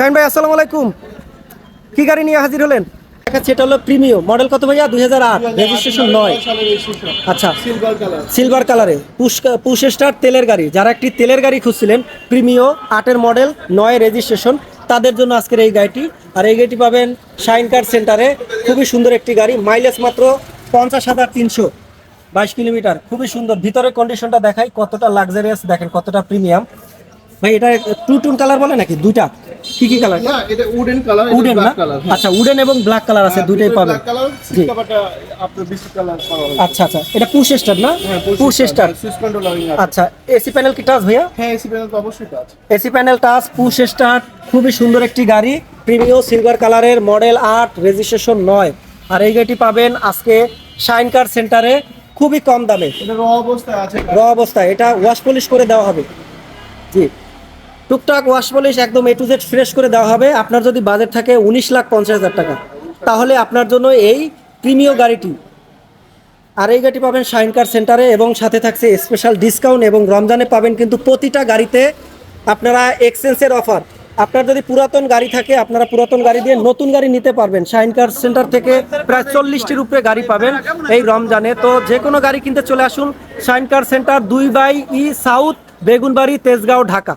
শাহিন ভাই আসসালামু আলাইকুম। কি গাড়ি নিয়ে হাজির হলেন? দেখাচ্ছি, এটা হলো প্রিমিও মডেল কত ভাইয়া? 2008, রেজিস্ট্রেশন 9। আচ্ছা, সিলভার কালারে পুশ স্টার তেলের গাড়ি। যারা একটি তেলের গাড়ি খুঁজছিলেন, প্রিমিও 8-এর মডেল, 9 রেজিস্ট্রেশন, তাদের জন্য আজকের এই গাড়িটি। আর এই গাড়িটি পাবেন শাইন কার সেন্টারে। খুবই সুন্দর একটি গাড়ি, মাইলেজ মাত্র 50,322 কিলোমিটার। খুবই সুন্দর। ভিতরের কন্ডিশনটা দেখাই, কতটা লাক্সারিয়াস, দেখেন কতটা প্রিমিয়াম। ভাই এটা টু টোন কালার বলে নাকি? দুইটা কি কি কালার? না, এটা উডেন কালার, উডেন না? আচ্ছা, উডেন এবং ব্ল্যাক কালার আছে, দুইটাই পাবেন। জি, আপনার বিস্কুট কালার করা হয়েছে। আচ্ছা আচ্ছা, এটা পুশ স্টার না? Push start. সুইচ কন্ট্রোলিং আছে। আচ্ছা, এসি প্যানেল কি টাচ ভাইয়া? হ্যাঁ, এসি প্যানেল তো অবশ্যই touch. AC panel touch, push start. খুবই সুন্দর একটি গাড়ি, প্রিমিও সিলভার কালারের, মডেল 8, রেজিস্ট্রেশন 9। আর এই গাড়িটি পাবেন আজকে শাইন কার সেন্টারে খুবই কম দামে। এটা র অবস্থায় আছে। র অবস্থায়, এটা ওয়াশ পলিশ করে দেওয়া হবে। জি, টুকটাক ওয়াশ পলিশ একদম A to Z ফ্রেশ করে দেওয়া হবে। আপনার যদি বাজেট থাকে 19,50,000 টাকা, তাহলে আপনার জন্য এই প্রিমিও গাড়িটি। আর এই গাড়িটি পাবেন শাইন কার সেন্টারে, এবং সাথে থাকছে স্পেশাল ডিসকাউন্ট, এবং রমজানে পাবেন কিন্তু প্রতিটা গাড়িতে আপনারা এক্সচেঞ্জের অফার। আপনার যদি পুরাতন গাড়ি থাকে, আপনারা পুরাতন গাড়ি দিয়ে নতুন গাড়ি নিতে পারবেন। শাইন কার সেন্টার থেকে প্রায় 40টির উপরে গাড়ি পাবেন এই রমজানে। তো যে কোনো গাড়ি কিনতে চলে আসুন শাইন কার centre, 2/E south, Begunbari, Tejgaon, Dhaka.